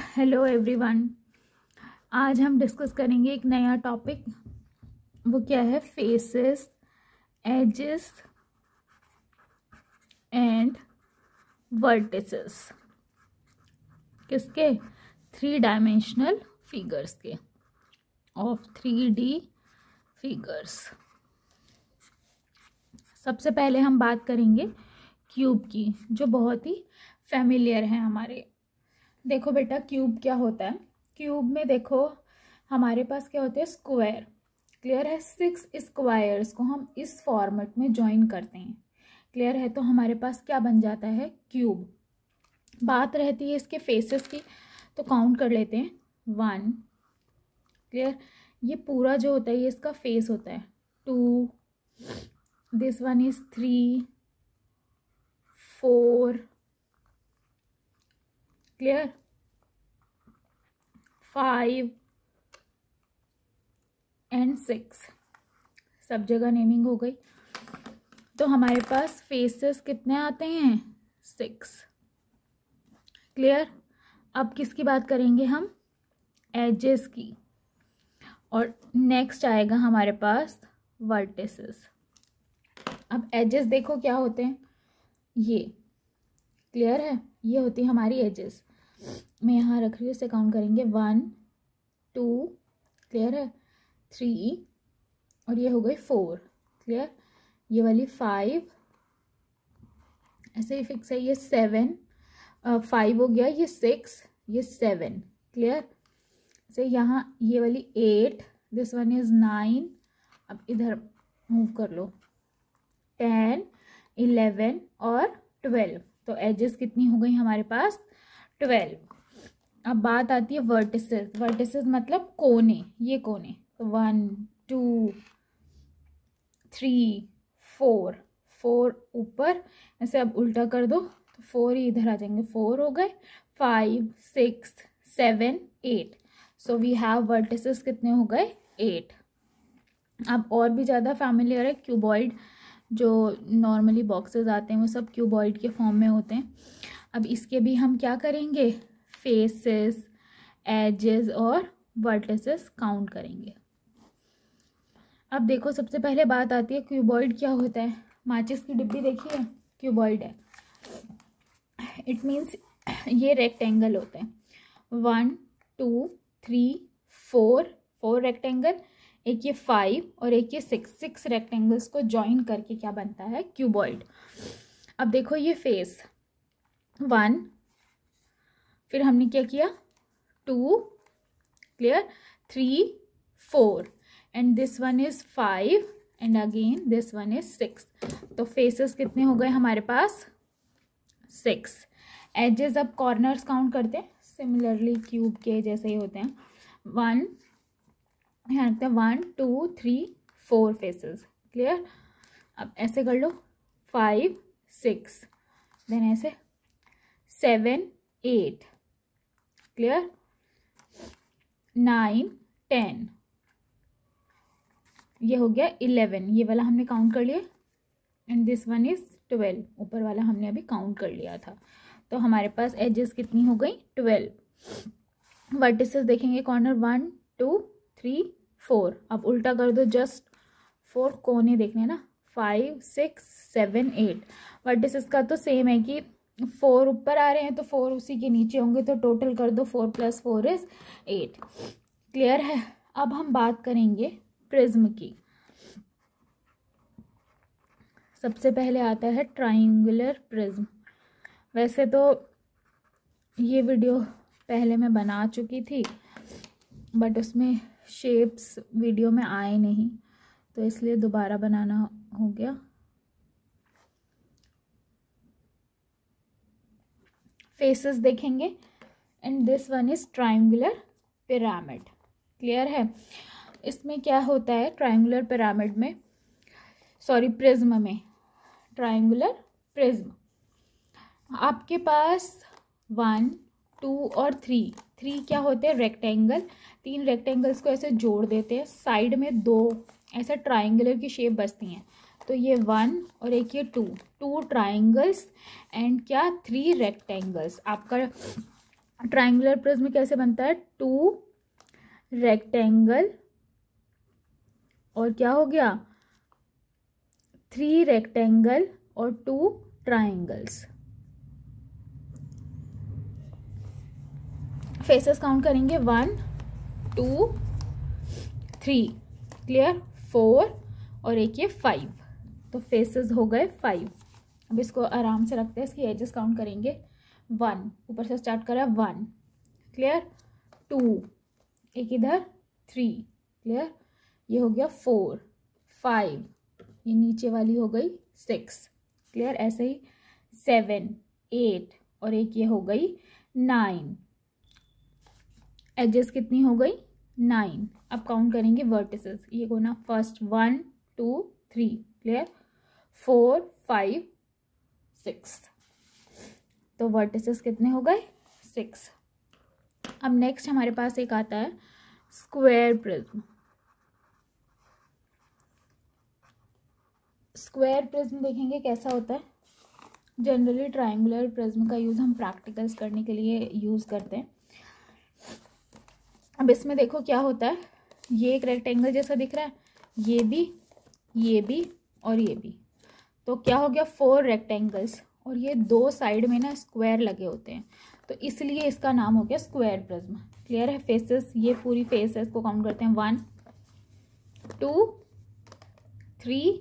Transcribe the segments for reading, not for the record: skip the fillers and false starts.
Hello everyone. आज हम discuss करेंगे एक नया टॉपिक। वो क्या है? Faces, edges and vertices. किसके? 3 डायमेंशनल फिगर्स के, ऑफ 3D फिगर्स। सबसे पहले हम बात करेंगे क्यूब की, जो बहुत ही फेमिलियर है हमारे। देखो बेटा, क्यूब क्या होता है? क्यूब में देखो हमारे पास क्या होते हैं? स्क्वायर। क्लियर है? 6 स्क्वायर्स को हम इस फॉर्मेट में ज्वाइन करते हैं। क्लियर है? तो हमारे पास क्या बन जाता है? क्यूब। बात रहती है इसके फेसेस की, तो काउंट कर लेते हैं। 1। क्लियर? ये पूरा जो होता है ये इसका फेस होता है। 2, this one is 3, 4। Clear? 5 and 6। सब जगह नेमिंग हो गई। तो हमारे पास फेसेस कितने आते हैं? 6। क्लियर? अब किसकी बात करेंगे हम? एजेस की। और नेक्स्ट आएगा हमारे पास वर्टिसेस। अब एजेस देखो क्या होते हैं ये। क्लियर है? ये होती है हमारी एजेस। मैं यहाँ रख रही हूँ, इसे काउंट करेंगे। 1, 2, क्लियर है, 3, और ये हो गई 4। क्लियर? ये वाली 5, ऐसे ही फिक्स है। ये 7, 5 हो गया। ये 6, ये 7। क्लियर? से यहाँ ये वाली 8, दिस वन इज 9। अब इधर मूव कर लो। 10, 11 और 12। तो एजेस कितनी हो गई हमारे पास? 12। अब बात आती है वर्टिसेस। वर्टिसेस मतलब कोने। ये कोने। तो 1, 2, 3, 4। 4 ऊपर, ऐसे अब उल्टा कर दो तो 4 ही इधर आ जाएंगे। 4 हो गए। 5, 6, 7, 8। सो वी हैव वर्टिसेस कितने हो गए? 8। अब और भी ज़्यादा फैमिलियर है क्यूबॉइड। जो नॉर्मली बॉक्सेस आते हैं वो सब क्यूबॉइड के फॉर्म में होते हैं। अब इसके भी हम क्या करेंगे? फेसेस, एजेस और वर्टिसेस काउंट करेंगे। अब देखो, सबसे पहले बात आती है क्यूबॉइड क्या होता है। माचिस की डिब्बी देखी है? क्यूबॉइड है। इट मीन्स ये रेक्टेंगल होते हैं। 1, 2, 3, 4 रेक्टेंगल। एक ये 5 और एक ये 6 रेक्टेंगल्स को ज्वाइन करके क्या बनता है? क्यूबॉइड। अब देखो ये फेस 1, फिर हमने क्या किया? 2, clear, 3, 4, and this one is 5, and again this one is 6। तो फेसेस कितने हो गए हमारे पास? 6। एजेस, अब कॉर्नर्स काउंट करते हैं। सिमिलरली क्यूब के जैसे ही होते हैं। 1, यहाँ रखते हैं 1, 2, 3, 4 फेसेस। क्लियर? अब ऐसे कर लो। 5, 6, देन ऐसे 7, 8। क्लियर? 9, 10। ये हो गया 11। ये वाला हमने काउंट कर लिया। And this one is 12। ऊपर वाला हमने अभी काउंट कर लिया था। तो हमारे पास एजेस कितनी हो गई? 12। वर्टिसेस देखेंगे कॉर्नर 1, 2, 3, 4। अब उल्टा कर दो। जस्ट 4 कोने देखने ना। 5, 6, 7, 8। वर्टिसेस का तो सेम है कि 4 ऊपर आ रहे हैं तो 4 उसी के नीचे होंगे। तो टोटल कर दो। 4 + 4 इज 8। क्लियर है? अब हम बात करेंगे प्रिज्म की। सबसे पहले आता है ट्रायंगुलर प्रिज्म। वैसे तो ये वीडियो पहले मैं बना चुकी थी, बट उसमें शेप्स वीडियो में आए नहीं, तो इसलिए दोबारा बनाना हो गया। फेसेस देखेंगे, and this one is triangular pyramid. Clear है? इसमें क्या होता है ट्रायंगुलर पिरामिड में, सॉरी प्रिज्म में, ट्रायंगुलर प्रिज्म। आपके पास 1, 2 और 3 क्या होते हैं? रेक्टेंगल। 3 रेक्टेंगल्स को ऐसे जोड़ देते हैं। साइड में 2 ऐसे ट्रायंगुलर की शेप बचती हैं। तो ये 1 और एक ये 2 ट्रायंगल्स एंड क्या? 3 रेक्टेंगल्स। आपका ट्राइंगुलर प्रिज्म कैसे बनता है, 2 रेक्टेंगल और क्या हो गया 3 रेक्टेंगल और 2 ट्राइंगल्स। फेसेस काउंट करेंगे 1 2 3, क्लियर, 4 और एक ये 5, तो फेसेस हो गए 5। अब इसको आराम से रखते हैं, इसकी एजेस काउंट करेंगे 1, ऊपर से स्टार्ट करा 1, क्लियर, 2, एक इधर 3, क्लियर, ये हो गया 4 5, ये नीचे वाली हो गई 6, क्लियर, ऐसे ही 7 8 और एक ये हो गई 9। एजेस कितनी हो गई 9। अब काउंट करेंगे वर्टिसेस, ये को ना फर्स्ट 1 2 3, क्लियर, 4 5 6, तो वर्टिसेस कितने हो गए 6। अब नेक्स्ट हमारे पास एक आता है स्क्वायर प्रिज्म। स्क्वायर प्रिज्म देखेंगे कैसा होता है। जनरली ट्रायंगुलर प्रिज्म का यूज़ हम प्रैक्टिकल्स करने के लिए यूज़ करते हैं। अब इसमें देखो क्या होता है, ये एक रेक्टेंगल जैसा दिख रहा है, ये भी और ये भी, तो क्या हो गया 4 रेक्टेंगल्स और ये 2 साइड में ना स्क्वायर लगे होते हैं, तो इसलिए इसका नाम हो गया स्क्वायर प्रिज्म। क्लियर है। फेसेस, ये पूरी फेस है, इसको काउंट करते हैं 1 2 3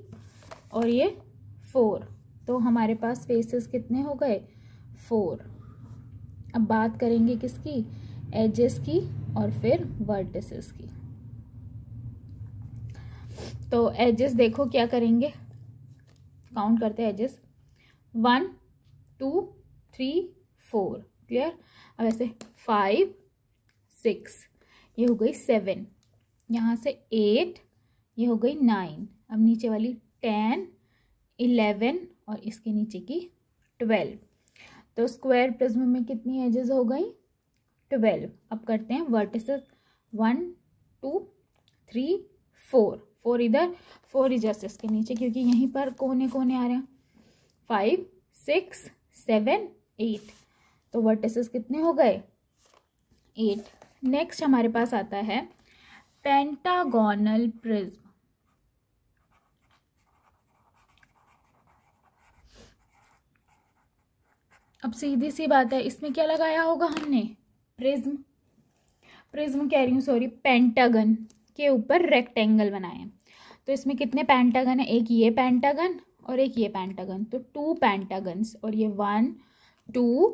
और ये 4, तो हमारे पास फेसेस कितने हो गए 4। अब बात करेंगे किसकी, एजेस की और फिर वर्टिसेस की। तो एजेस देखो क्या करेंगे, काउंट करते हैं एजेस 1 2 3 4, क्लियर। अब ऐसे 5 6, ये हो गई 7, यहाँ से 8, ये हो गई 9, अब नीचे वाली 10 11 और इसके नीचे की 12, तो स्क्वायर प्रिज्म में कितनी एजेस हो गई 12। अब करते हैं वर्टिसेस 1 2 3 4, 4 इधर 4 जस्ट इसके नीचे, क्योंकि यहीं पर कोने कोने आ रहे हैं, 5 6 7 8, तो वर्टिसेस कितने हो गए 8। नेक्स्ट हमारे पास आता है पेंटागोनल प्रिज्म। अब सीधी सी बात है, इसमें क्या लगाया होगा हमने, प्रिज्म कह रही हूँ सॉरी, पेंटागन के ऊपर रेक्टेंगल बनाए हैं। तो इसमें कितने पेंटागन है, एक ये पेंटागन और एक ये पेंटागन, तो 2 पेंटागन्स, और ये 1 2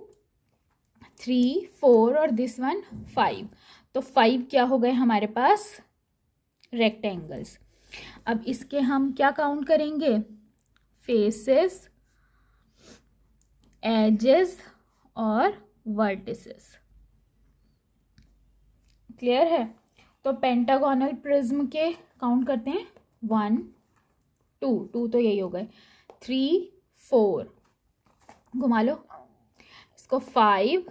3 4 और दिस वन 5, तो 5 क्या हो गए हमारे पास रेक्टेंगल्स। अब इसके हम क्या काउंट करेंगे, फेसेस, एजेस और वर्टिसेस। क्लियर है। तो पेंटागोनल प्रिज्म के काउंट करते हैं 1 2 तो यही हो गए, 3 4, घुमा लो इसको 5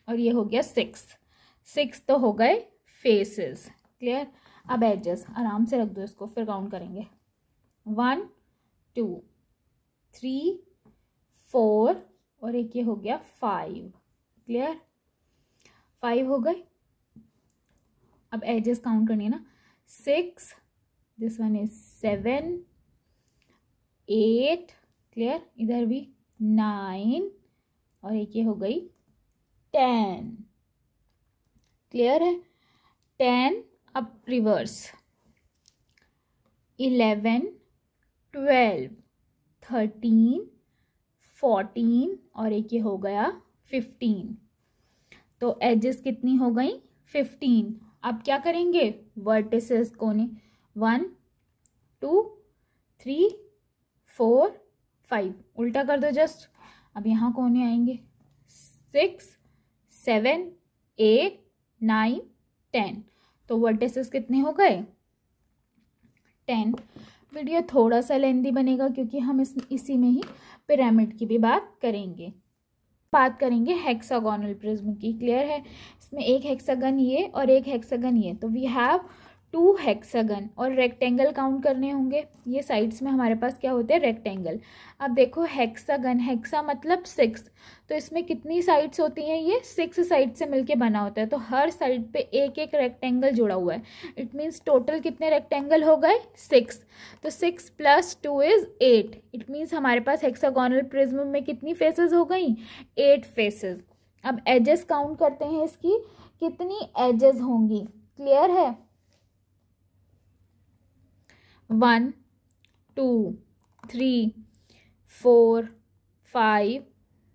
और ये हो गया 6 तो हो गए फेसेस। क्लियर। अब एजेस आराम से रख दो इसको, फिर काउंट करेंगे 1 2 3 4 और एक ये हो गया 5। क्लियर, 5 हो गए। अब एजेस काउंट करनी है ना, 6, दिस वन इज 7 8, क्लियर, इधर भी 9 और एक ये हो गई 10। क्लियर है। 10, अब रिवर्स 11 12 13 14 और एक ये हो गया 15। तो एजेस कितनी हो गई 15। अब क्या करेंगे, वर्टिसेस कोने 1 2 3 4 5, उल्टा कर दो जस्ट। अब यहाँ कोने आएंगे 6 7 8 9 10, तो वर्टिसेस कितने हो गए 10। वीडियो थोड़ा सा लेंदी बनेगा क्योंकि हम इसी में ही पिरामिड की भी बात करेंगे। बात करेंगे हेक्सागोनल प्रिज्म की। क्लियर है। इसमें एक हेक्सागन ये और एक हेक्सागन ये, तो वी हैव 2 हेक्सागन, और रेक्टेंगल काउंट करने होंगे। ये साइड्स में हमारे पास क्या होते हैं, रेक्टेंगल। अब देखो हेक्सागन, हेक्सा मतलब 6, तो इसमें कितनी साइड्स होती हैं, ये 6 साइड से मिलके बना होता है, तो हर साइड पे एक एक रेक्टेंगल जुड़ा हुआ है। इट मीन्स टोटल कितने रेक्टेंगल हो गए, 6। तो 6 + 2 = 8। इट मीन्स हमारे पास हेक्सागोनल प्रिज्म में कितनी फेसेस हो गई, 8 फेसेस। अब एजेस काउंट करते हैं इसकी, कितनी एजेस होंगी, क्लियर है। 1 2 3 4 5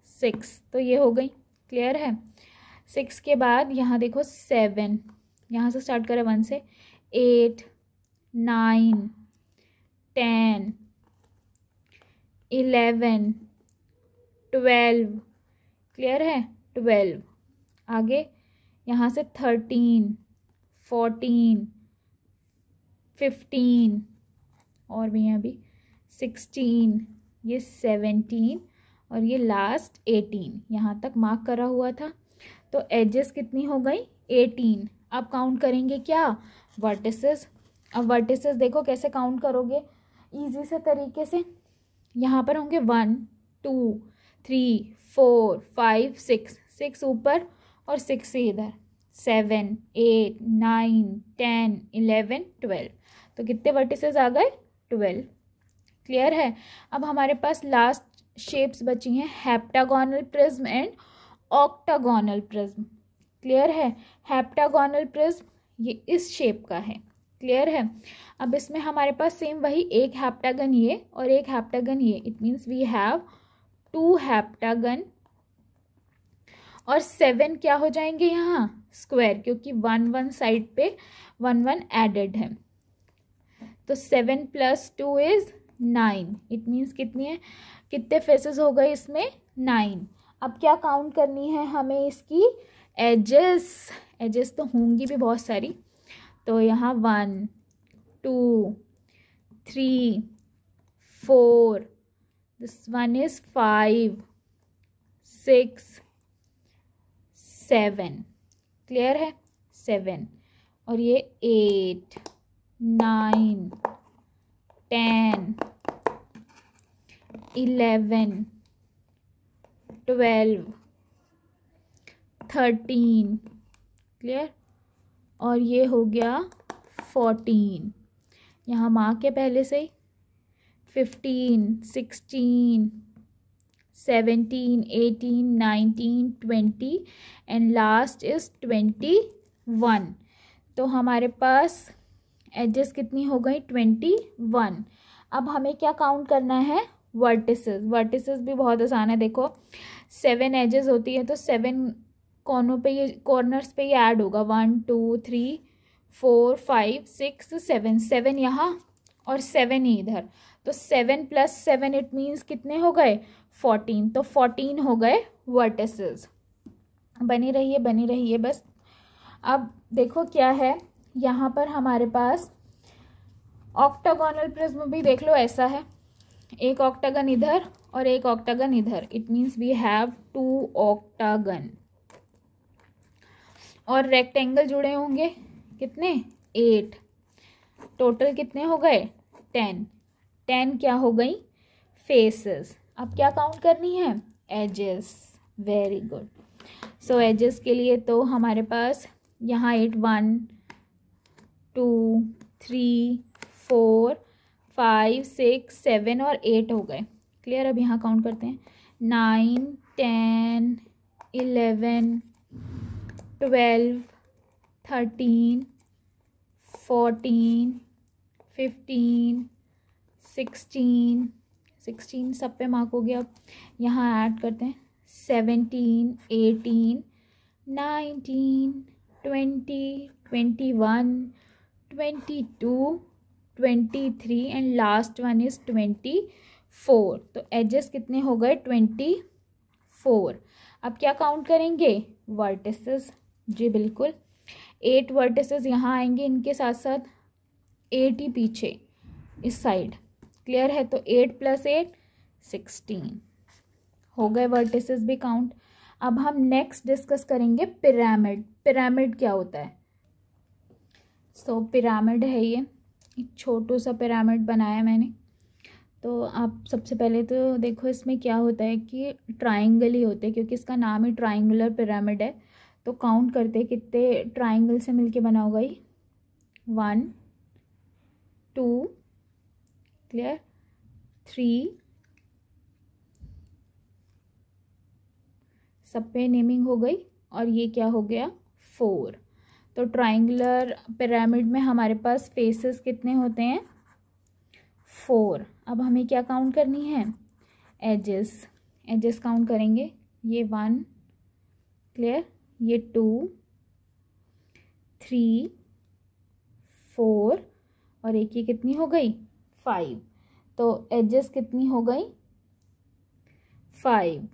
6, तो ये हो गई, क्लियर है। 6 के बाद यहाँ देखो 7, यहाँ से स्टार्ट करें 1 से, 8 9 10 11 12, क्लियर है, 12। आगे यहाँ से 13 14 15, और भी यहाँ भी 16, ये 17, और ये लास्ट 18, यहाँ तक मार्क करा हुआ था। तो एजेस कितनी हो गई, 18। अब काउंट करेंगे क्या, वर्टिसेस। अब वर्टिसेस देखो कैसे काउंट करोगे, इजी से तरीके से। यहाँ पर होंगे 1 2 3 4 5 6, 6 ऊपर और 6 इधर, 7 8 9 10 11 12, तो कितने वर्टिसेस आ गए, 12, क्लियर है। अब हमारे पास लास्ट शेप्स बची हैं, heptagonal prism and octagonal prism, clear है। हेप्टागोनल प्रिज्म ये इस शेप का है, क्लियर है। अब इसमें हमारे पास सेम वही, एक हेप्टागन ये और एक हेप्टागन ये, it means we have 2 heptagon, और 7 क्या हो जाएंगे यहाँ, स्क्वायर, क्योंकि 1 1 साइड पे 1 1 एडेड है। तो 7 + 2 = 9, इट मीन्स कितनी है, कितने फेसेस हो गए इसमें, 9। अब क्या काउंट करनी है हमें इसकी एजेस, एजेस तो होंगी भी बहुत सारी, तो यहाँ 1 2 3 4, दिस वन इज 5 6 7, क्लियर है, 7, और ये 8 9 10 11 12 13, क्लियर, और ये हो गया 14, यहाँ मार्क है पहले से ही, 15 16 17 18 19 20, एंड लास्ट इज 21। तो हमारे पास एजेस कितनी हो गई, 21। अब हमें क्या काउंट करना है, वर्टिसेस। वर्टिसेस भी बहुत आसान है, देखो 7 एजेस होती है, तो 7 कोनों पे, ये कॉर्नर्स पे ये ऐड होगा, 1 2 3 4 5 6 7, 7 यहाँ और 7 ही इधर, तो 7 + 7 इट मीन्स कितने हो गए, 14, तो 14 हो गए वर्टिसेस। बनी रहिए बस। अब देखो क्या है, यहाँ पर हमारे पास ऑक्टागोनल प्रिज्म भी देख लो ऐसा है, एक ऑक्टागन इधर और एक ऑक्टागन इधर, it means we have 2 octagon, और रेक्टेंगल जुड़े होंगे कितने, 8, टोटल कितने हो गए, 10। 10 क्या हो गई, फेसेस। अब क्या काउंट करनी है, एजेस, वेरी गुड। सो एजेस के लिए तो हमारे पास यहाँ 8 1 2 3 4 5 6 7 और 8 हो गए, क्लियर। अब यहाँ काउंट करते हैं, 9 10 11 12 13 14 15 16 16 सब पे मार्क हो गया। अब यहाँ ऐड करते हैं, 17 18 19 20 21 22 23 एंड लास्ट वन इज 24। तो एजेस कितने हो गए, 24। अब क्या काउंट करेंगे, वर्टिसेस, जी बिल्कुल 8 वर्टिसेस यहाँ आएंगे, इनके साथ साथ 8 ही पीछे इस साइड, क्लियर है। तो 8 + 8 16 हो गए वर्टिसेस भी काउंट। अब हम नेक्स्ट डिस्कस करेंगे पिरामिड। पिरामिड क्या होता है, सो पिरामिड है ये, एक छोटू सा पिरामिड बनाया मैंने। तो आप सबसे पहले तो देखो इसमें क्या होता है कि ट्राइंगल ही होते हैं, क्योंकि इसका नाम ही ट्राइंगुलर पिरामिड है। तो काउंट करते हैं कितने ट्राइंगल से मिलके बना होगा ये। 1 2 क्लियर, 3, सब पे नेमिंग हो गई, और ये क्या हो गया 4। तो ट्राइंगुलर पिरामिड में हमारे पास फेसेस कितने होते हैं 4। अब हमें क्या काउंट करनी है, एजेस। एजेस काउंट करेंगे, ये 1 क्लियर, ये 2 3 4 और एक ये कितनी हो गई 5। तो एजेस कितनी हो गई 5।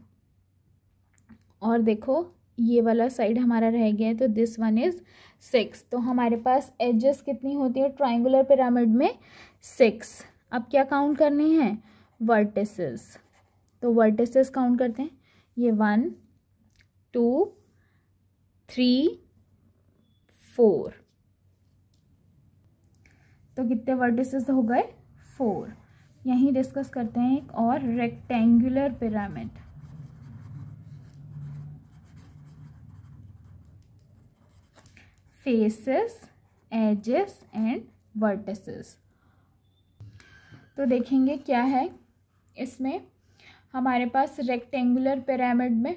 और देखो ये वाला साइड हमारा रह गया है, तो दिस वन इज 6। तो हमारे पास एजेस कितनी होती है ट्राइंगुलर पिरामिड में 6। अब क्या काउंट करने हैं वर्टिसेस। तो वर्टिसेस काउंट करते हैं, ये 1 2 3 4। तो कितने वर्टिसेस हो गए 4। यहीं डिस्कस करते हैं एक और rectangular pyramid. Faces, edges and vertices. तो देखेंगे क्या है इसमें। हमारे पास रेक्टेंगुलर पिरामिड में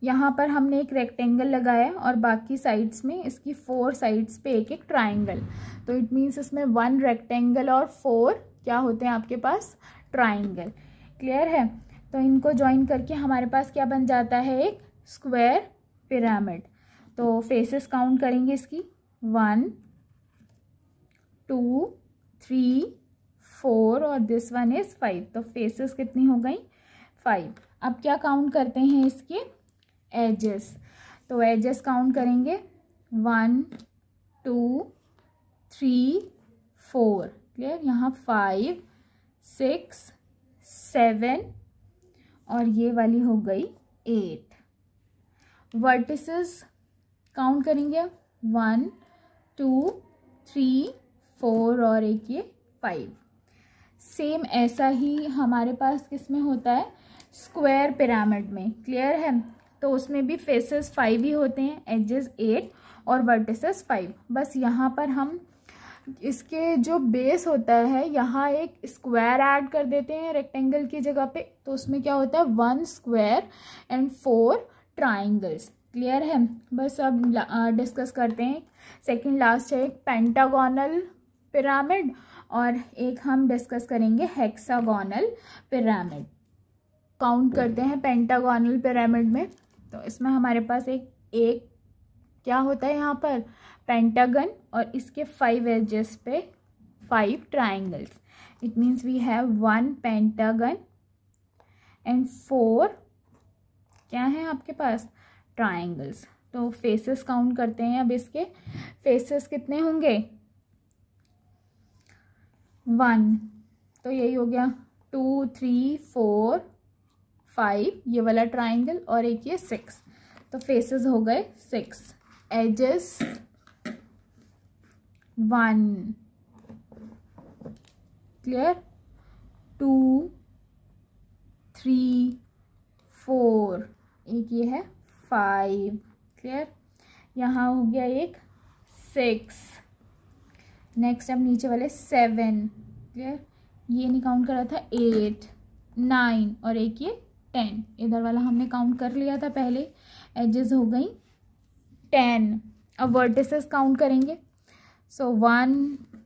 यहाँ पर हमने एक रेक्टेंगल लगाया और बाकी साइड्स में इसकी 4 साइड्स पे एक एक ट्राइंगल। तो इट मीन्स इसमें 1 रेक्टेंगल और 4 क्या होते हैं आपके पास ट्राइंगल। क्लियर है। तो इनको ज्वाइन करके हमारे पास क्या बन जाता है एक स्क्वायर पिरामिड। तो फेसेस काउंट करेंगे इसकी 1 2 3 4 और दिस वन इज 5। तो फेसेस कितनी हो गई 5। अब क्या काउंट करते हैं इसके एजेस। तो एजेस काउंट करेंगे 1 2 3 4 क्लियर, यहाँ 5 6 7 और ये वाली हो गई 8। वर्टिसेस काउंट करेंगे 1 2 3 4 और एक ये 5। सेम ऐसा ही हमारे पास किसमें होता है स्क्वायर पिरामिड में। क्लियर है। तो उसमें भी फेसेस 5 ही होते हैं, एजेस 8 और वर्टिसेस 5। बस यहाँ पर हम इसके जो बेस होता है यहाँ एक स्क्वायर ऐड कर देते हैं रेक्टेंगल की जगह पे। तो उसमें क्या होता है 1 स्क्वायर एंड 4 ट्राइंगल्स। क्लियर है। बस अब डिस्कस करते हैं। सेकंड लास्ट है एक पेंटागोनल पिरामिड और एक हम डिस्कस करेंगे हेक्सागोनल पिरामिड। काउंट करते हैं पेंटागोनल पिरामिड में। तो इसमें हमारे पास एक क्या होता है यहाँ पर पेंटागन और इसके 5 एजेस पे 5 triangles. It means we have 1 pentagon and 4 क्या है आपके पास ट्राइंगल्स। तो फेसेस काउंट करते हैं। अब इसके फेसेस कितने होंगे 1। तो यही हो गया 2 3 4 5 ये वाला ट्राइंगल और एक ये 6। तो फेसेस हो गए 6। एजेस 1 क्लियर, 2 3 4 एक ये है 5 क्लियर, यहाँ हो गया एक 6। नेक्स्ट अब नीचे वाले 7 क्लियर, ये नहीं काउंट करा था 8 9 और एक ये 10। इधर वाला हमने काउंट कर लिया था पहले। एजेस हो गई 10। अब वर्टिसेस काउंट करेंगे। सो 1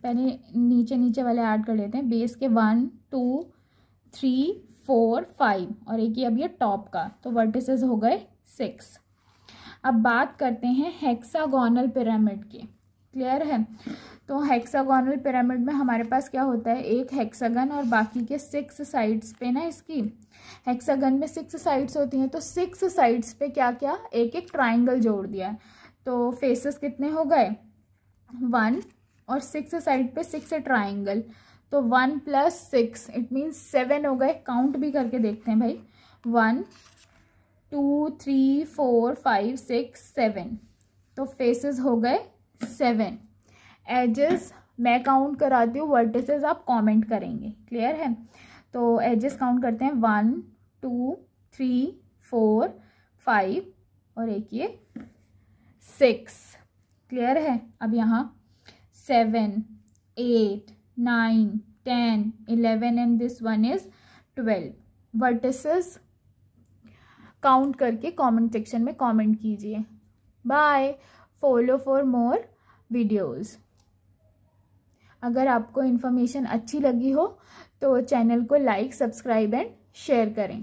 पहले नीचे वाले ऐड कर लेते हैं बेस के 1 2 3 4 5 और एक ये अब ये टॉप का। तो वर्टिसेस हो गए 6। अब बात करते हैं हेक्सागोनल पिरामिड की। क्लियर है। तो हेक्सागोनल पिरामिड में हमारे पास क्या होता है एक हेक्सागन और बाकी के 6 साइड्स पे ना इसकी हेक्सागन में 6 साइड्स होती हैं। तो 6 साइड्स पे क्या क्या एक एक ट्राइंगल जोड़ दिया है। तो फेसेस कितने हो गए 1 और 6 साइड पे 6 ट्राइंगल। तो 1 + 6 इट मीन्स 7 हो गए। काउंट भी करके देखते हैं भाई 1 2 3 4 5 6 7। तो फेसेस हो गए 7। एजेस मैं काउंट कराती हूँ, वर्टिसेस आप कमेंट करेंगे। क्लियर है? तो एजेस काउंट करते हैं 1 2 3 4 5 और एक ये 6। क्लियर है? अब यहाँ 7 8 9 10 11 and this one is 12। Vertices count करके कमेंट सेक्शन में कमेंट कीजिए। Bye, follow for more videos. अगर आपको इन्फॉर्मेशन अच्छी लगी हो तो चैनल को लाइक, सब्सक्राइब एंड शेयर करें।